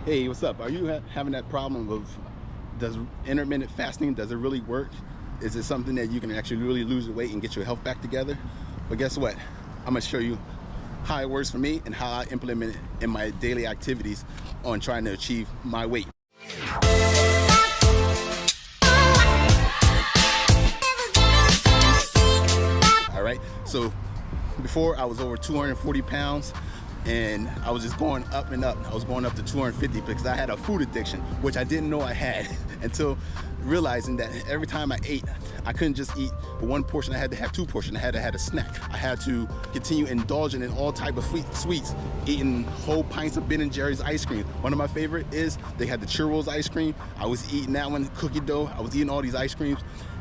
Hey, what's up? Are you having that problem of does intermittent fasting, does it really work? Is it something that you can actually really lose the weight and get your health back together? But guess what? I'm gonna show you how it works for me and how I implement it in my daily activities on trying to achieve my weight. All right, so before I was over 240 pounds and I was just going up and up. I was going up to 250 because I had a food addiction, which I didn't know I had until realizing that every time I ate, I couldn't just eat one portion. I had to have two portions. I had to have a snack. I had to continue indulging in all type of sweets, eating whole pints of Ben & Jerry's ice cream. One of my favorite is they had the churros ice cream. I was eating that one, cookie dough. I was eating all these ice creams,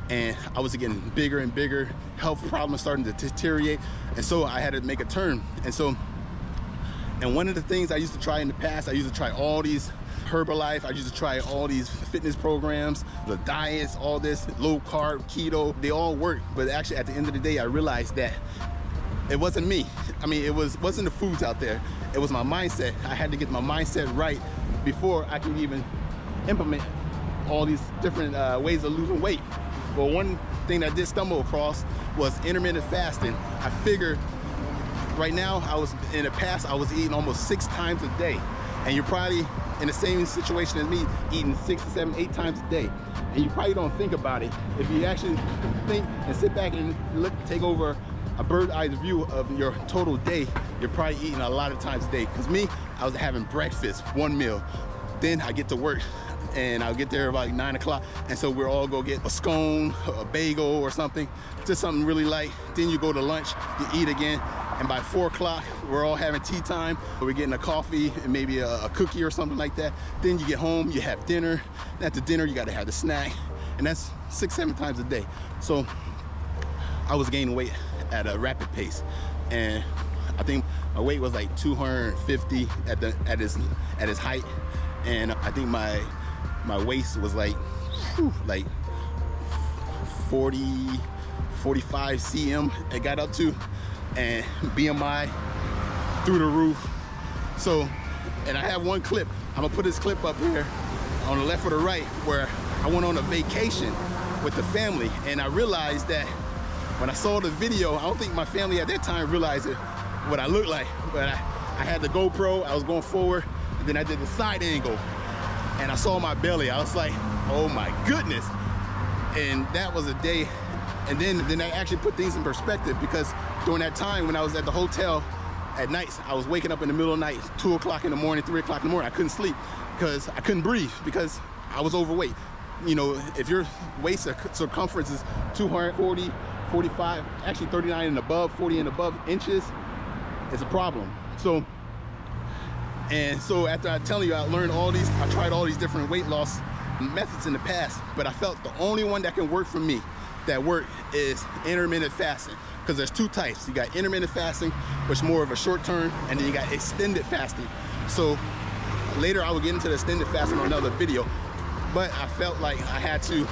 and I was getting bigger and bigger. Health problems starting to deteriorate, and so I had to make a turn. And one of the things I used to try in the past, I used to try all these Herbalife, I used to try all these fitness programs, the diets, all this, low carb, keto, they all work. But actually at the end of the day, I realized that it wasn't me. I mean, it wasn't the foods out there. It was my mindset. I had to get my mindset right before I could even implement all these different ways of losing weight. Well, one thing that I did stumble across was intermittent fasting. I figured right now, in the past, I was eating almost 6 times a day. And you're probably in the same situation as me, eating 6 to 7, 8 times a day. And you probably don't think about it. If you actually think and sit back and take over a bird's eye view of your total day, you're probably eating a lot of times a day. Because me, I was having breakfast, one meal. Then I get to work, and I'll get there about 9 o'clock, and so we're all go get a scone, a bagel or something, just something really light. Then you go to lunch, you eat again, and by 4 o'clock, we're all having tea time. We're getting a coffee and maybe a cookie or something like that. Then you get home, you have dinner. And after dinner, you gotta have the snack, and that's 6, 7 times a day. So I was gaining weight at a rapid pace, and I think my weight was like 250 at his height, and I think my waist was like 45 cm it got up to, and BMI through the roof. So, and I have one clip. I'm gonna put this clip up here on the left or the right, where I went on a vacation with the family, and I realized that when I saw the video, I don't think my family at that time realized what I looked like, but I had the GoPro, I was going forward, and then I did the side angle, and I saw my belly. I was like, oh my goodness. And that was a day. And then I actually put things in perspective, because during that time when I was at the hotel at nights, I was waking up in the middle of the night, 2 o'clock in the morning, 3 o'clock in the morning. I couldn't sleep because I couldn't breathe because I was overweight. You know, if your waist circumference is 240, 45, actually 39 and above, 40 and above inches, it's a problem. So after I tell you, I tried all these different weight loss methods in the past, but I felt the only one that can work for me, that work, is intermittent fasting. Because there's 2 types. You got intermittent fasting, which is more of a short term, and then you got extended fasting. So later I will get into the extended fasting on another video, but I felt like I had to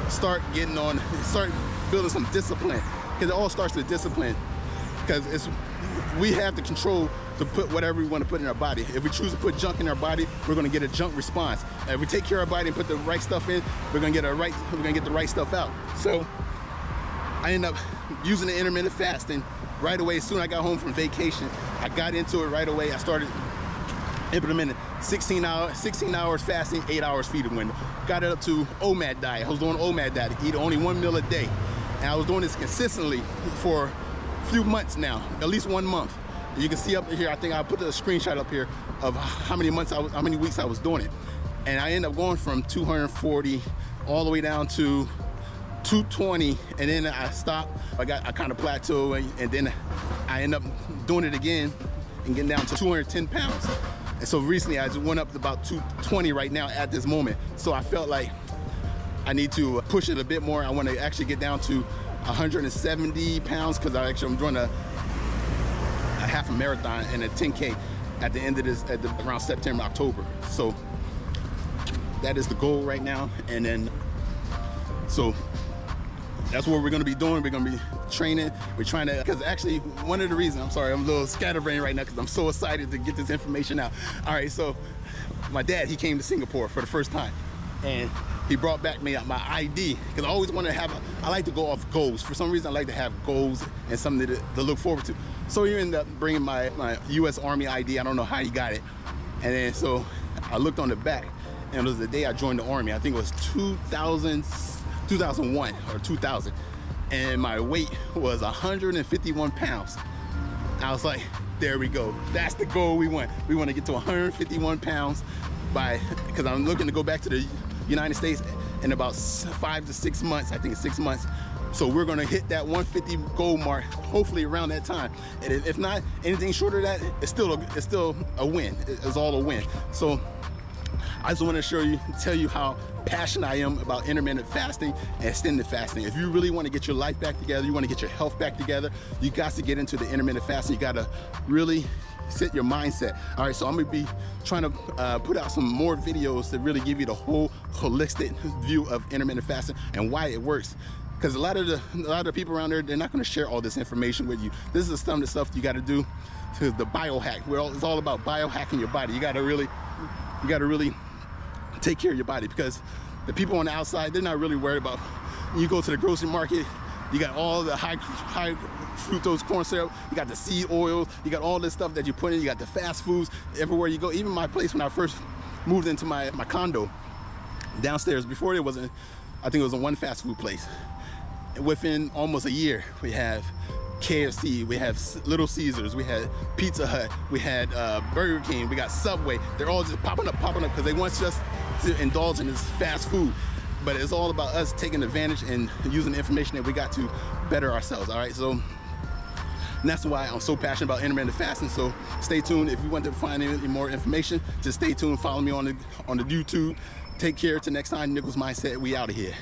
start building some discipline, because it all starts with discipline. Because we have the control to put whatever we want to put in our body. If we choose to put junk in our body, we're going to get a junk response. And if we take care of our body and put the right stuff in, we're going to get the right stuff out. So I ended up using the intermittent fasting right away. As soon as I got home from vacation, I got into it right away. I started implementing 16 hours fasting, 8 hours feeding window. Got it up to OMAD diet. I was doing OMAD diet, eat only 1 meal a day. And I was doing this consistently for a few months now, at least 1 month. You can see up here, I think I put a screenshot up here of how many weeks I was doing it. And I ended up going from 240 all the way down to 220, and then I stopped. I kind of plateaued, and then I ended up doing it again and getting down to 210 pounds. And so recently I just went up to about 220 right now at this moment. So I felt like I need to push it a bit more. I want to actually get down to 170 pounds, because I'm doing a half a marathon and a 10K at the end of this, around September, October. So that is the goal right now. And then, so that's what we're gonna be doing. We're gonna be training. We're trying to, because actually one of the reasons, I'm sorry, I'm a little scatterbrained right now because I'm so excited to get this information out. All right, so my dad, he came to Singapore for the first time, and he brought back me my ID, because I always wanted to have I like to go off goals. For some reason, I like to have goals and something to look forward to. So he ended up bringing my U.S. Army ID. I don't know how he got it. And then so I looked on the back, and it was the day I joined the Army. I think it was 2001 or 2000. And my weight was 151 pounds. I was like, there we go. That's the goal we want. We want to get to 151 pounds because I'm looking to go back to the United States in about 5 to 6 months. I think it's 6 months. So we're gonna hit that 150 goal mark, hopefully around that time. And if not, anything shorter than that, it's still a win. It's all a win. So I just want to tell you how passionate I am about intermittent fasting and extended fasting. If you really want to get your life back together, you want to get your health back together, you got to get into the intermittent fasting. You got to really set your mindset. All right, so I'm gonna be trying to put out some more videos to really give you the whole holistic view of intermittent fasting and why it works. Because a lot of the people around there, they're not going to share all this information with you. This is some of the stuff you got to do to the biohack. It's all about biohacking your body. You got to really take care of your body, because the people on the outside, they're not really worried about. You go to the grocery market, you got all the high fructose corn syrup, you got the seed oils, you got all this stuff that you put in, you got the fast foods everywhere you go. Even my place, when I first moved into my condo downstairs, before there wasn't, I think it was a one fast food place. Within almost a year, we have KFC, we have Little Caesars, we had Pizza Hut, we had Burger King, we got Subway. They're all just popping up because they want us to indulge in this fast food. But it's all about us taking advantage and using the information that we got to better ourselves. All right, so and that's why I'm so passionate about intermittent fasting. So stay tuned. If you want to find any more information, just stay tuned. Follow me on the YouTube. Take care. Till next time, Nichols Mindset. We out of here.